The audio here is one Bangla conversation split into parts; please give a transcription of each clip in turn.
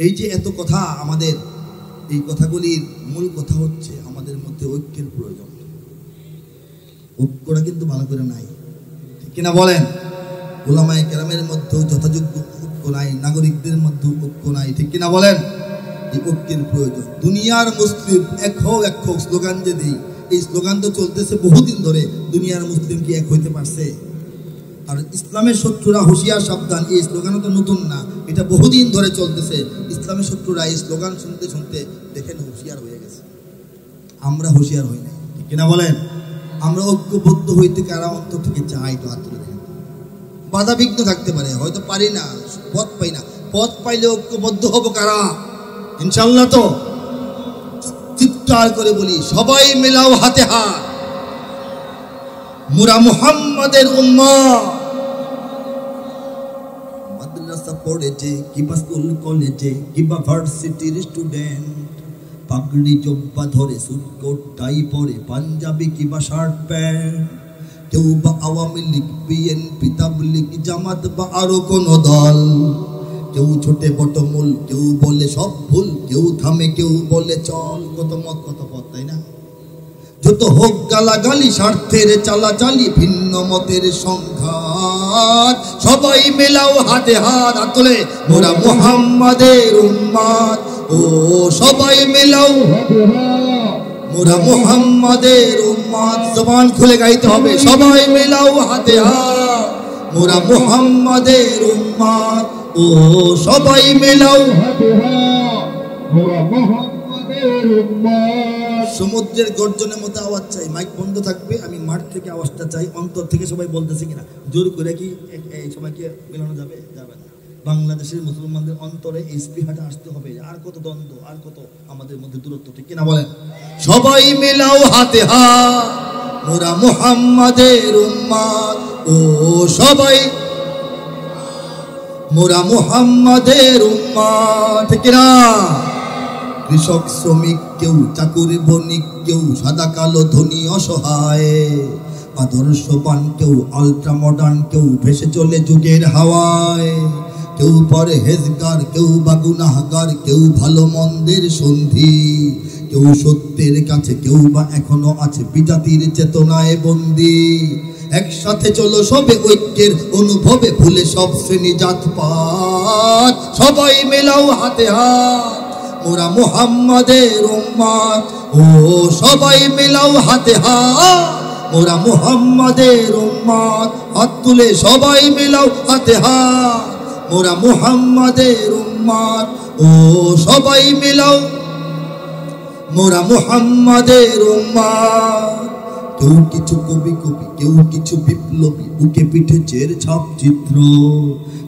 এই যে এত কথা আমাদের, এই কথাগুলির মূল কথা হচ্ছে আমাদের মধ্যে ঐক্যের প্রয়োজন। ঐক্যটা কিন্তু ভালো করে নাই, ঠিক কিনা বলেন? উলামায়ে কেরামের মধ্যেও যথাযোগ্য ঐক্য নাই, নাগরিকদের মধ্যেও ঐক্য নাই, ঠিক কিনা বলেন? এই ঐক্যের প্রয়োজন। দুনিয়ার মুসলিম এক হোক এক হোক স্লোগান যে দিই, এই স্লোগান তো চলতেছে বহুদিন ধরে। দুনিয়ার মুসলিম কি এক হইতে পারছে? আর ইসলামের শত্রুরা হুঁশিয়ার সাবধান, এই স্লোগানও তো নতুন না, এটা বহুদিন ধরে চলতেছে। ইসলামের শত্রুরা এই স্লোগান শুনতে শুনতে দেখেন হুঁশিয়ার হয়ে গেছে। আমরা হুঁশিয়ার হই না, ঠিক কিনা বলেন? আমরা ঐক্যবদ্ধ হইতে কারা অন্তর থেকে চাই তো হাত তুলে দেখেন। বাধা বিঘ্ন থাকতে পারে, হয়তো পারি না, পথ পাই না, পথ পাইলে ঐক্যবদ্ধ হব কারা? ইনশাআল্লাহ। তো চিৎকার করে বলি, সবাই মেলাও হাতে হাত, মুরা মুহাম্মাদের উম্মাহ। মাদ্রাসা পড়েছে কিংবা স্কুল কলেজে কিংবা ভার্সিটির স্টুডেন্ট, পাগড়ি জব্বা ধরে সুটকোট টাই পরে পাঞ্জাবি কিংবা শার্ট প্যান্ট, কেউ বা আওয়ামী লীগ, বিএনপি, তাবলীগ, জামাত বা আরো কোনো দল, কেউ ছোটে বটমূল, কেউ বলে সব ভুল, কেউ থামে কেউ বলে চল। কত মত কত পথ, তাই না? যত হোক গালাগালি, স্বার্থের চালাচালি, ভিন্ন মতের সংঘাত, সবাই মেলাও হাতে হাত। তোলে মোরা মুহাম্মাদের উম্মত, ও সবাই মেলাও মোরা মুহাম্মাদের উম্মত। জবান খুলে গাইতে হবে, সবাই মেলাও হাতে হাত, মোরা মুহাম্মাদের উম্মত, ও সবাই মেলাও হাতে হাত, মোরা মুহাম্মাদের উম্মত। সমুদ্রের গর্জনের মতো আওয়াজ চাই, মাইক বন্ধ থাকবে, আমি মাঠ থেকে আওয়াজটা চাই, অন্তর থেকে সবাই বলতেছে কিনা। জোর করে কি এই সবাইকে মেলানো যাবে? যাবে না। বাংলাদেশের মুসলমানদের অন্তরে এই স্পৃহাটা আসতে হবে। আর কত দ্বন্দ্ব, আর কত আমাদের মধ্যে দূরত্ব, ঠিক কিনা বলেন? সবাই মেলাও হাতে হাত, মোরা মুহাম্মাদের উম্মত, ও সবাই মোরা মুহাম্মাদের উম্মত, ঠিক কিনা? কৃষক, শ্রমিক, কেউ চাকুরি বণিক, কেউ সাদা কালো ধনী অসহায়, আদর্শবান কেউ আলট্রা মডার্ন, কেউ ভেসে চলে যুগের হাওয়ায়, কেউ পরহেজগার, কেউ বা গুনাহগার, কেউ ভালো মন্দের সন্ধি, কেউ সত্যের কাছে, কেউ বা এখনো আছে বিজাতির চেতনায় বন্দী। একসাথে চলো সবে ঐক্যের অনুভবে, ভুলে সব শ্রেণী জাতপাত, সবাই মেলাও হাতে হাত, মোরা মুহাম্মাদের উম্মত, ও সবাই মেলাও হাতে হাত, মোরা মুহাম্মাদের উম্মত। হাত তুলে সবাই মেলাও হাতে হাত, মোরা মুহাম্মাদের উম্মত, ও সবাই মেলাও মোরা মুহাম্মাদের উম্মত। কেউ কিছু কবি কবি, কেউ কিছু বিপ্লবী, বুকে পিঠে চের ছাপ চিত্র,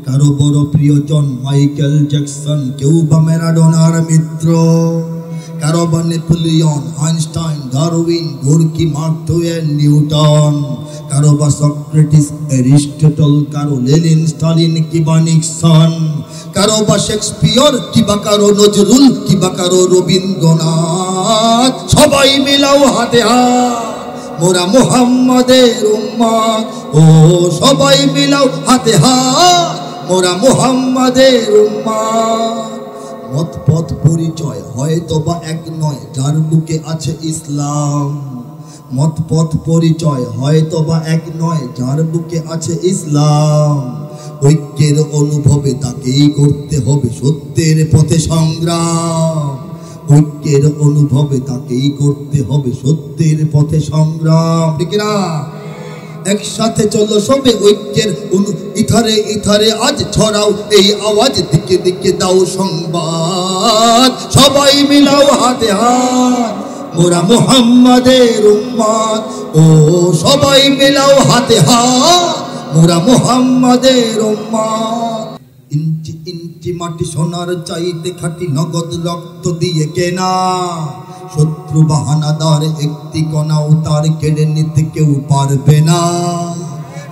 কারো বড় প্রিয়জন মাইকেল জ্যাকসন, কেউ বা ম্যারাডোনার মিত্র, কারো বা Napoleon, Einstein, Darwin, Gorky, Mark Twain, Newton, কারো বা সক্রেটিস, অ্যারিস্টটল, কারো লেনিন, স্টালিন কিবা নিক্সন, কারো বা শেক্সপিয়র, কিবা কারো নজরুল, কিবা কারো রবীন্দ্রনাথ, সবাই মিলাও হাতে হাত, মোরা মুহাম্মাদের উম্মত, ও সবাই মিলাও হাতে হাত, মোরা মুহাম্মাদের উম্মত। মত পথ পরিচয় হয়তো বা এক নয়, যার বুকে আছে ইসলাম। মত পথ পরিচয় হয়তো বা এক নয়, যার বুকে আছে ইসলাম। ঐক্যের অনুভবে তাকেই করতে হবে সত্যের পথে সংগ্রাম। ঐক্যের অনুভবে তাকেই করতে হবে সত্যের পথে সংগ্রাম, ঠিক না? একসাথে চলো সবে ঐক্যের ইথারে ইথারে আজ ছড়াও এই আওয়াজ, দিকে দিকে দাও সংবাদ, সবাই মিলাও হাতে হাত, মোরা মুহাম্মাদের উম্মত, ও সবাই মিলাও হাতে হাত, মোরা মুহাম্মাদের উম্মত। ইঞ্চি ইঞ্চি মাটি সোনার চাইতে খাঁটি, নগদ রক্ত দিয়ে কেনা, শত্রু বাহানাদার একটি কণাও তার কেড়ে নিতে কেউ পারবে না।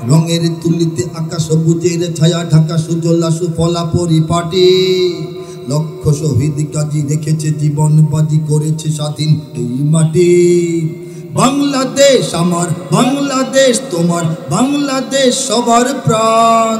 রঙের তুলিতে আকাশ সবুজের ছায়া ঢাকা, সুজলা সুফলা পরিপাটি, লক্ষ শহীদ কাজী রেখেছে জীবন বাজি, করেছে স্বাধীন এই মাটি। বাংলাদেশ আমার, বাংলাদেশ তোমার, বাংলাদেশ সবার প্রাণ,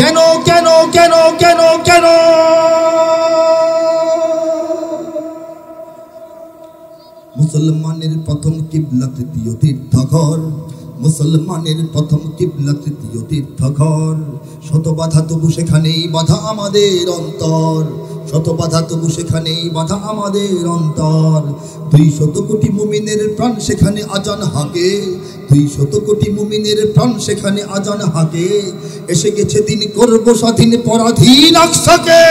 কেন কেন কেন কেন কেন? মুসলমানের প্রথম কিবলা তৃতীয় তীর্থঘর, মুসলমানের প্রথম কিবলা তৃতীয় তীর্থঘর। শত বাধা তবু সেখানেই বাধা আমাদের অন্তর, শত বাধা তবু সেখানেই বাধা আমাদের অন্তর। 200 কোটি মুমিনের প্রাণ সেখানে আজান হাকে, 200 কোটি মুমিনের প্রাণ সেখানে আজান হাকে। এসে গেছে দিন করব স্বাধীন পরাধীন আকসাকে।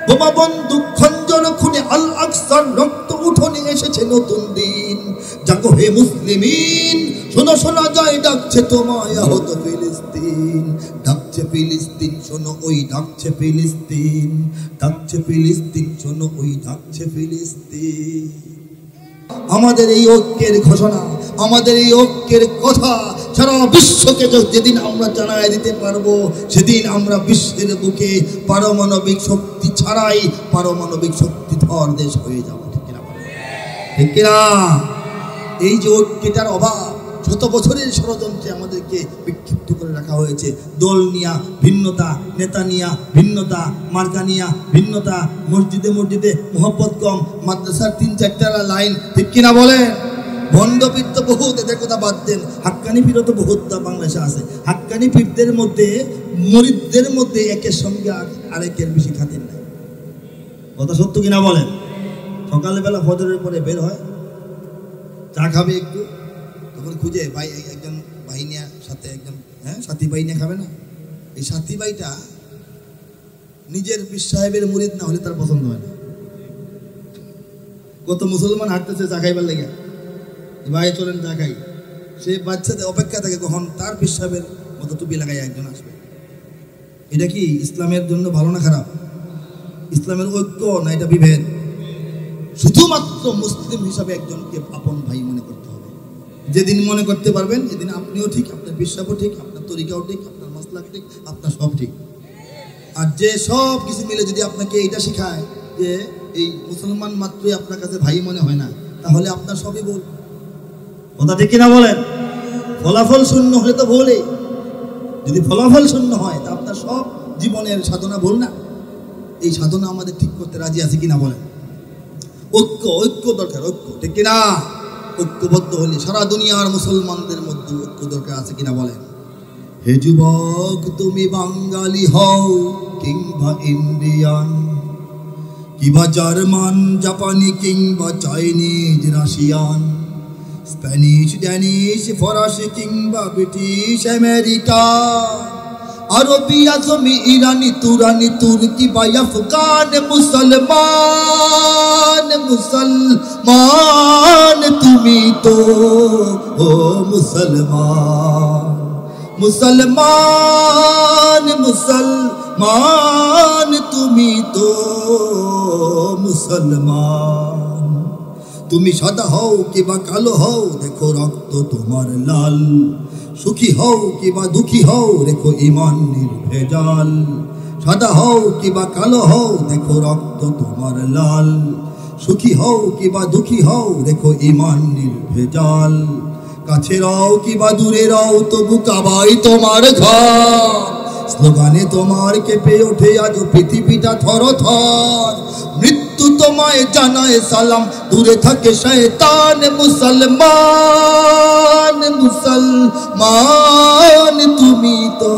বোমা বন্দুক খঞ্জন খুনে আল আকসার রক্ত উঠোনে এসেছে নতুন দিন। জাগো হে মুসলিমিন, শোনো শোনা যায় ডাকছে তোমায় আহত ফিলিস্তিন, ডাকছে ফিলিস্তিন শোনো ওই ডাকছে ফিলিস্তিন, ডাকছে ফিলিস্তিন শোনো ওই ডাকছে ফিলিস্তিন। আমাদের এই ঐক্যের ঘোষণা, আমাদের এই ঐক্যের কথা সারা বিশ্বকে যেদিন আমরা জানায় দিতে পারবো, সেদিন আমরা বিশ্বের বুকে পারমাণবিক শক্তি ছাড়াই পারমাণবিক শক্তিধর দেশ হয়ে যাবো। ঠিক কিনা? ঠিক কিনা? এই যে ঐক্যটার অভাব, শত বছরের ষড়যন্ত্রে আমাদেরকে বিক্ষিপ্ত করে রাখা হয়েছে। দল নিয়া ভিন্নতা, নেতা নিয়া ভিন্নতা, মার্কা নিয়া ভিন্নতা, মসজিদে মসজিদে মোহব্বত কম, মাদ্রাসার 3-4টা লাইন। ঠিক কিনা বলে? ভণ্ডপীর তো বহুত, এদের কথা বাদ দেন। হাক্কানি পীরও তো বহুত বাংলাদেশে আছে। হাক্কানি পীরদের মধ্যে, মুরিদদের মধ্যে একের সঙ্গে আরেকের বেশি খাতির নাই। কথা সত্য কিনা বলেন? সকালবেলা ফজরের পরে বের হয়, চা খাবে একটু, তখন খুঁজে ভাই একজন ভাই নিয়ে সাথে একজন সাথী ভাই নিয়ে খাবে না। এই সাথী ভাইটা নিজের পীর সাহেবের মুরিদ না হলে তার পছন্দ হয় না। কত মুসলমান হাঁটতেছে চা খাইবার লেগে, ভাই চলেন চা খাই। সে বাচ্চাদের অপেক্ষা থাকে কখন তার পীর সাহেবের মতো টুপি লাগাই একজন আসবে। এটা কি ইসলামের জন্য ভালো না খারাপ? ইসলামের ঐক্য না এটা বিভেদ? শুধুমাত্র মুসলিম হিসাবে একজনকে আপন ভাই মনে করতে হবে। যেদিন মনে করতে পারবেন এদিন আপনিও ঠিক, আপনার বিশ্বাসও ঠিক, আপনার তরিকাও ঠিক, আপনার মাসলাক ঠিক, আপনার সব ঠিক। আর যে সব কিছু মিলে যদি আপনাকে এইটা শেখায় যে এই মুসলমান মাত্রই আপনার কাছে ভাই মনে হয় না, তাহলে আপনার সবই ভুল। কথা ঠিক কিনা বলেন? ফলাফল শূন্য হলে তো ভুলই। যদি ফলাফল শূন্য হয় তা আপনার সব জীবনের সাধনা ভুল না? এই সাধনা আমাদের ঠিক করতে রাজি আছে কিনা বলেন? ঐক্য, ঐক্য দরকার, ঐক্য। ঠিক কিনা? ঐক্যবদ্ধ হলে সারা দুনিয়ার মুসলমানদের মধ্যে ঐক্য দরকার আছে কিনা বলেন? হে যুবক, তুমি বাঙালি হও কিংবা ইন্ডিয়ান, কিংবা জার্মান, জাপানি, কিংবা চাইনিজ, রাশিয়ান, স্প্যানিশ, ড্যানিশ, ফরাসি, কিংবা ব্রিটিশ, আমেরিকান, আরবি, আজমি, ইরানি, তুরানি, তুর্কি বা আফগান, মুসলমান, মুসলমান তুমি তো ও মুসলমান, মুসলমান, মুসলমান তুমি তো মুসলমান। তুমি সাদা হও কিংবা কালো হও, দেখো রক্ত তোমার লাল, সুখী হও কিংবা দুঃখী হও, রেখো ঈমান নির্ভেজাল। সাদা হও কিংবা কালো হও, দেখো রক্ত তোমার লাল, সুখী হও কিংবা দুঃখী হও, রেখো ঈমান নির্ভেজাল। কাছে রও কিংবা দূরে রও, তবু কাবাই তোমার ঘর। স্লোগানে তোমার কেঁপে ওঠে আজ পৃথিবীটা থর থর। মৃত্যু তোমায় জানায় সালাম, দূরে থাকে শয়তান। মুসলমান, মুসলমান তুমি তো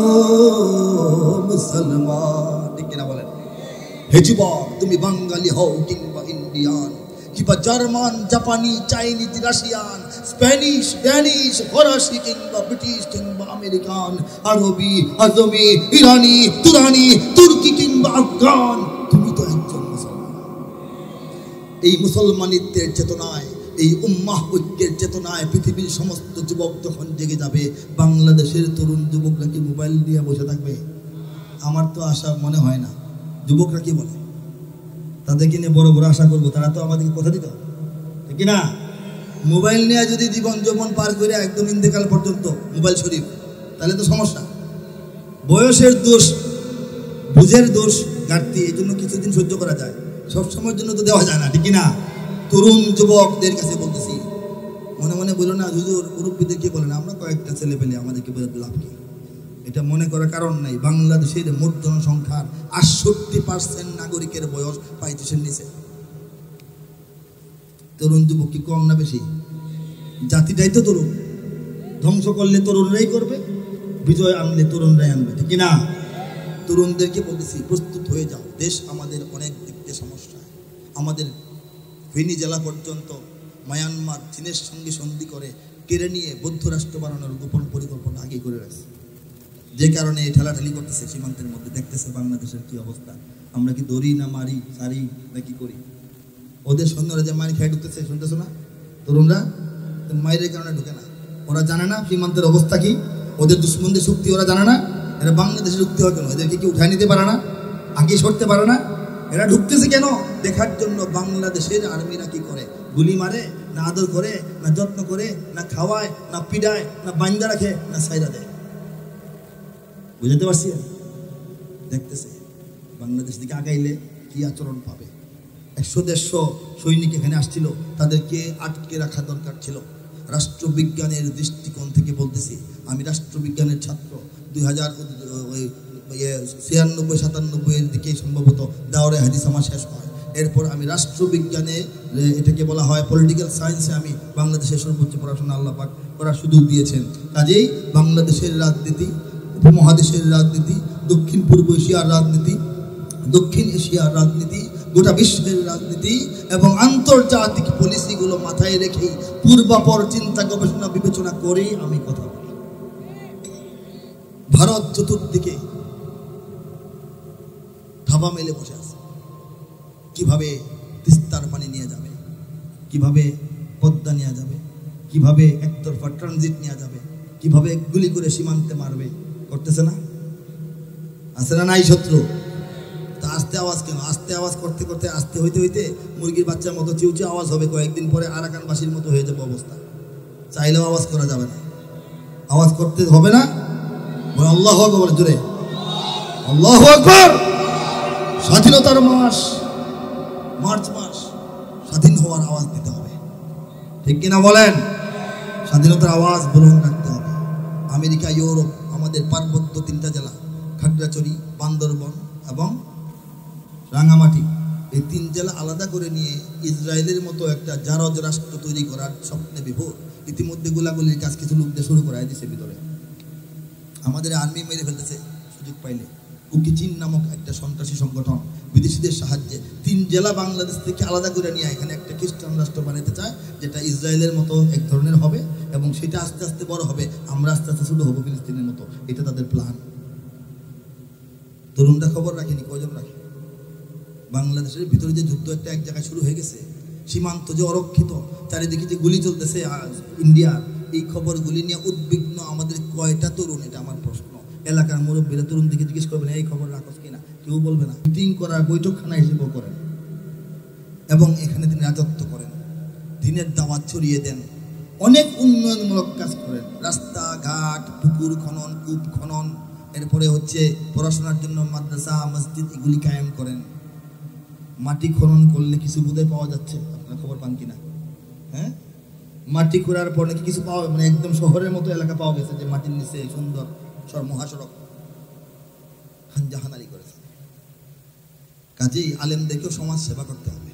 মুসলমান। ঠিক কিনা বলেন? হে যুবক, তুমি বাঙালি হও কিংবা ইন্ডিয়ান, কিংবা জার্মান, জাপানি, চাইনিজ, রাশিয়ান, স্প্যানিশ, ড্যানিশ, ফরাসি, কিংবা ব্রিটিশ, কিংবা আমেরিকান, আরবি, আজমি, ইরানি, তুরানি, তুর্কি, কিংবা আফগান, তুমি তো একজন মুসলমান। এই মুসলমানিত্বের চেতনায়, এই উম্মাহ ঐক্যের চেতনায় পৃথিবীর সমস্ত যুবক যখন জেগে যাবে, বাংলাদেশের তরুণ যুবকরা কি মোবাইল নিয়ে বসে থাকবে? আমার তো আশা মনে হয় না। যুবকরা কি বলে? তাদেরকে নিয়ে বড় বড় আশা করবো, তারা তো আমাদেরকে কথা দিত, ঠিক না? মোবাইল নিয়ে যদি জীবন যৌবন পার করে একদম ইন্তেকাল পর্যন্ত মোবাইল শরীফ, তাহলে তো সমস্যা। বয়সের দোষ, বুঝের দোষ, ঘাটতি, এই জন্য কিছুদিন সহ্য করা যায়, সবসময়ের জন্য তো দেওয়া যায় না, ঠিক না? তরুণ যুবকদের কাছে বলতেছি, মনে মনে বলো না হুজুর, মুরব্বীদেরকে বলেন, আমরা কয়েকটা ছেলে পেলে আমাদেরকে বলে লাভ কি? এটা মনে করার কারণ নাই। বাংলাদেশের মোট জনসংখ্যার ৬৮% নাগরিকের বয়স ৩৫-এর নিচে। তরুণ যুবক কি কম না বেশি? জাতিটাই তো তরুণ। ধ্বংস করলে তরুণরাই করবে, বিজয় আনলে তরুণরাই আনবে, ঠিক না? তরুণদেরকে বলতেছি প্রস্তুত হয়ে যাও। দেশ আমাদের অনেক দিক দিয়ে সমস্যা। আমাদের ফেনী জেলা পর্যন্ত মায়ানমার চীনের সঙ্গে সন্ধি করে কেড়ে নিয়ে বৌদ্ধ রাষ্ট্র বানানোর গোপন পরিকল্পনা আগে করে রাখছে। যে কারণে ঠেলাঠেলি করতেছে সীমান্তের মধ্যে। দেখতেছে বাংলাদেশের কি অবস্থা। আমরা কি দড়ি না মারি, সারি না কি করি? ওদের সৈন্যরা যে মারি খেয়ে ঢুকতেছে, শুনতেছো না? তরুণরা মায়ের কারণে ঢুকে না। ওরা জানে না সীমান্তের অবস্থা কি, ওদের দুশ্মনদের শক্তি ওরা জানে না। এরা বাংলাদেশে ঢুকতে হয় কেন? এদেরকে কি উঠায় নিতে পারে না? আগে সরতে পারে না? এরা ঢুকতেছে কেন? দেখার জন্য বাংলাদেশের আর্মিরা কি করে, গুলি মারে না আদর করে না যত্ন করে না খাওয়ায় না পিডায় না বান্দা রাখে না সাইরা দেয়। বুঝতে পারছি? দেখতেছে বাংলাদেশ দিকে আগাইলে কি আচরণ পাবে। ১০০-১৫০ সৈনিক এখানে আসছিল, তাদেরকে আটকে রাখা দরকার ছিল। রাষ্ট্রবিজ্ঞানের দৃষ্টিকোণ থেকে বলতেছি, আমি রাষ্ট্রবিজ্ঞানের ছাত্র। 2096-97 দিকে সম্ভবত দাওরে হাদিস আমার শেষ হয়। এরপর আমি রাষ্ট্রবিজ্ঞানে, এটাকে বলা হয় পলিটিক্যাল সায়েন্সে, আমি বাংলাদেশের সর্বোচ্চ পড়াশোনা আল্লাহ পাক করার সুযোগ দিয়েছেন। কাজেই বাংলাদেশের রাজনীতি, উপমহাদেশের রাজনীতি, দক্ষিণ পূর্ব এশিয়ার রাজনীতি, দক্ষিণ এশিয়ার রাজনীতি, গোটা বিশ্বের রাজনীতি এবং আন্তর্জাতিক পলিসিগুলো মাথায় রেখেই পূর্বাপর চিন্তা গবেষণা বিবেচনা করেই আমি কথা বলি। ভারত চতুর্দিকে থাবা মেলে বসে আছে। কিভাবে তিস্তার পানি নিয়ে যাবে, কিভাবে পদ্মা নিয়ে যাবে, কিভাবে একতরফা ট্রানজিট নিয়ে যাবে, কিভাবে গুলি করে সীমান্তে মারবে, করতেছে না? আছে না নাই শত্রু? তা আস্তে আওয়াজ কেন? আস্তে আওয়াজ করতে করতে আস্তে হইতে হইতে মুরগির বাচ্চার মতো চিউচি আওয়াজ হবে। কয়েকদিন পরে আরাকানবাসীর মতো হয়ে যাবে অবস্থা। চাইলেও আওয়াজ করা যাবে না। আওয়াজ করতে হবে না? আল্লাহু আকবার, জোরে আল্লাহু আকবার। স্বাধীনতার মাস, মার্চ মাস, স্বাধীন হওয়ার আওয়াজ দিতে হবে, ঠিক কিনা বলেন? স্বাধীনতার আওয়াজ বুলন্দ রাখতে হবে। আমেরিকা, ইউরোপ, আমাদের পার্বত্য 3টা জেলা খাগড়াছড়ি, বান্দরবন এবং রাঙামাটি, এই 3 জেলা আলাদা করে নিয়ে ইসরায়েলের মতো একটা জারজ রাষ্ট্র তৈরি করার স্বপ্নে বিভোর। ইতিমধ্যে গোলাগুলির কাজ কিছু লোকদের শুরু করায় দিয়েছে ভিতরে। আমাদের আর্মি মেরে ফেলতেছে সুযোগ পাইলে। কুকিচিন নামক একটা সন্ত্রাসী সংগঠন বিদেশিদের সাহায্যে 3 জেলা বাংলাদেশ থেকে আলাদা করে নিয়ে এখানে একটা খ্রিস্টান রাষ্ট্র বানাতে চায়, যেটা ইসরায়েলের মতো এক ধরনের হবে এবং সেটা আস্তে আস্তে বড় হবে। আমরা আস্তে আস্তে ছোট হবো ফিলিস্তিনের মতো। এটা তাদের প্ল্যান। তরুণরা খবর রাখেনি, কয়জন রাখে? বাংলাদেশের ভিতরে যে যুদ্ধ একটা এক জায়গায় শুরু হয়ে গেছে, সীমান্ত যে অরক্ষিত, চারিদিকে যে গুলি চলতেছে ইন্ডিয়ার, এই খবরগুলি নিয়ে উদ্বিগ্ন আমাদের কয়টা তরুণ? এটা আমার প্রশ্ন। এলাকার মুরব্বীরা তরুণ দিকে জিজ্ঞেস করবেন, এই খবর রাখস কিনা? কেউ বলবে না। মিটিং করার বৈঠকখানা হিসেবেও করেন এবং এখানে তিনি রাজত্ব করেন, দিনের দাওয়াত ছড়িয়ে দেন, অনেক উন্নয়নমূলক কাজ করেন। রাস্তাঘাট, পুকুর খনন, কূপ খনন, এরপরে হচ্ছে পড়াশোনার জন্য মাদ্রাসা, মসজিদ, এগুলি কায়েম করেন। মাটি খনন করলে কিছু বোধহয় পাওয়া যাচ্ছে, আপনারা খবর পান কিনা? হ্যাঁ, মাটি খোঁড়ার পর নাকি কিছু পাওয়া, মানে একদম শহরের মতো এলাকা পাওয়া গেছে যে মাটির নিচে সুন্দর মহাসড়ক খানজাহানারি করেছে। কাজেই আলেমদেরকেও সমাজ সেবা করতে হবে,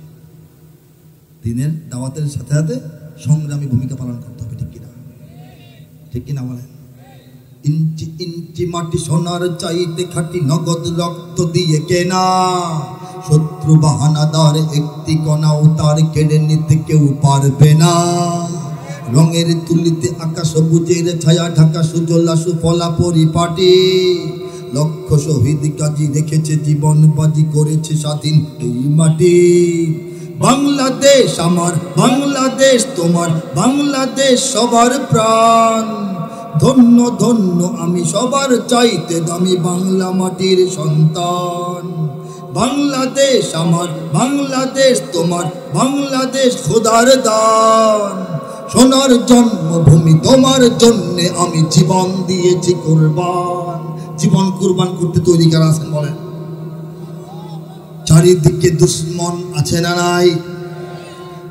দিনের দাওয়াতের সাথে সাথে সংগ্রামী ভূমিকা পালন করতে হবে, ঠিক কিনা? ঠিক কিনা বলেন? ইঞ্চি ইঞ্চি মাটি সোনার চাইতে খাঁটি, নগদ রক্ত দিয়ে কেনা। শত্রু বাহানাদার একটি কণাও তার কেড়ে নিতে কেউ পারবে না। রঙের তুলিতে আকাশ সবুজের ছায়া ঢাকা, সুজলা সুফলা পরিপাটি। লক্ষ শহীদ গাজী রেখেছে জীবন বাজি, করেছে স্বাধীন এই মাটি। বাংলাদেশ আমার, বাংলাদেশ তোমার, বাংলাদেশ সবার প্রাণ। ধন্য ধন্য আমি সবার চাইতে দামি বাংলা মাটির সন্তান। বাংলাদেশ আমার, বাংলাদেশ তোমার, বাংলাদেশ খোদার দান। সোনার জন্মভূমি তোমার জন্যে আমি জীবন দিয়েছি কুরবান। জীবন কুরবান করতে তৈরি কারা আছেন বলেন? চারিদিকে দুশ্মন আছে না নাই?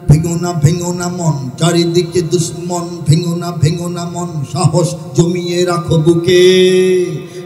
ভেঙো না ভেঙো না মন, চারিদিকে দুশ্মন, ভেঙো না ভেঙো না মন। সাহস জমিয়ে রাখো বুকে,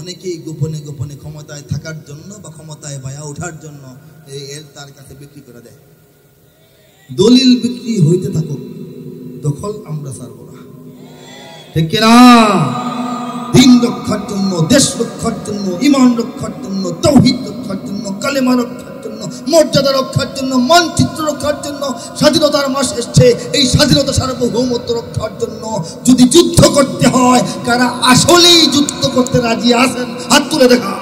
অনেকেই গোপনে গোপনে ক্ষমতায় থাকার জন্য বা ক্ষমতায় বায়া ওঠার জন্য এর তার কাছে বিক্রি করে দেয়। দলিল বিক্রি হইতে থাকুক, দখল আমরা ছাড়ব না, ঠিক কিনা? দিন রক্ষার জন্য, দেশ রক্ষার জন্য, ঈমান রক্ষার জন্য, তাওহীদ রক্ষার জন্য, কালেমা রক্ষার জন্য, মর্যাদা রক্ষার জন্য, মানচিত্র রক্ষার জন্য, স্বাধীনতার মাস এসছে, এই স্বাধীনতা সার্বভৌমত্ব রক্ষার জন্য যদি যুদ্ধ করতে হয়, কারা আসলেই যুদ্ধ করতে রাজি আছেন? হাত তুলে দেখা।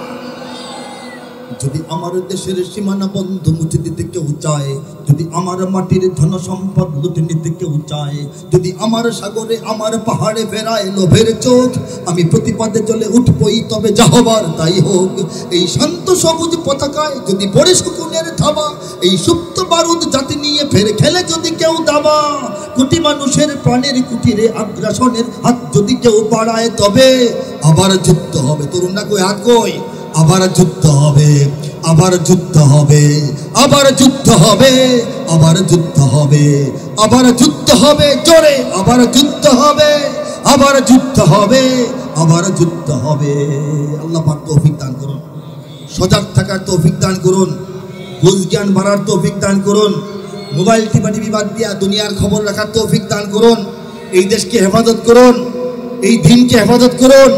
যদি আমার দেশের সীমানা বন্ধ মুছে দিতে কেউ চায়, যদি আমার মাটির ধন সম্পদ লুটে নিতে কেউ চায়, যদি আমার সাগরে আমার পাহাড়ে ফেরায় লোভের চোখ, আমি প্রতিবাদে চলে উঠবই, তবে যা হবার তাই হোক। এই শান্ত সবুজ পতাকায় যদি পড়ে শকুনের থাবা, এই সুপ্ত বারুদ জাতি নিয়ে ফের খেলে যদি কেউ দাবা, কোটি মানুষের প্রাণের কুটিরে আগ্রাসনের হাত যদি কেউ বাড়ায়, তবে আবার যুদ্ধ হবে। তরুণরা কই, হাত কই? আবার যুদ্ধ হবে, আবার যুদ্ধ হবে, আবার যুদ্ধ হবে, আবার যুদ্ধ হবে, আবার যুদ্ধ হবে জোরে, আবার যুদ্ধ হবে, আবার যুদ্ধ হবে, আবার যুদ্ধ হবে। আল্লাহ পাক তৌফিক দান করুন, সজাগ থাকার তৌফিক দান করুন, বুঝ জ্ঞান বাড়ার তৌফিক দান করুন, মোবাইল টিপি বাদ দিয়া দুনিয়ার খবর রাখার তৌফিক দান করুন। এই দেশকে হেফাজত করুন, এই দিনকে হেফাজত করুন।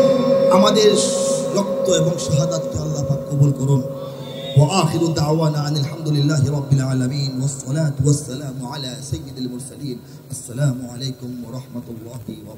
আমাদের রক্ত এবং শাহাদাতকে আল্লাহ পাক কবুল করুন। ওয়া আখিরু দাওয়ানা আনিল হামদুলিল্লাহি রাব্বিল আলামিন ওয়াস সালাতু ওয়াস সালামু আলা সাইয়্যিদিল মুরসালিন। আসসালামু আলাইকুম ওয়া রাহমাতুল্লাহি ওয়া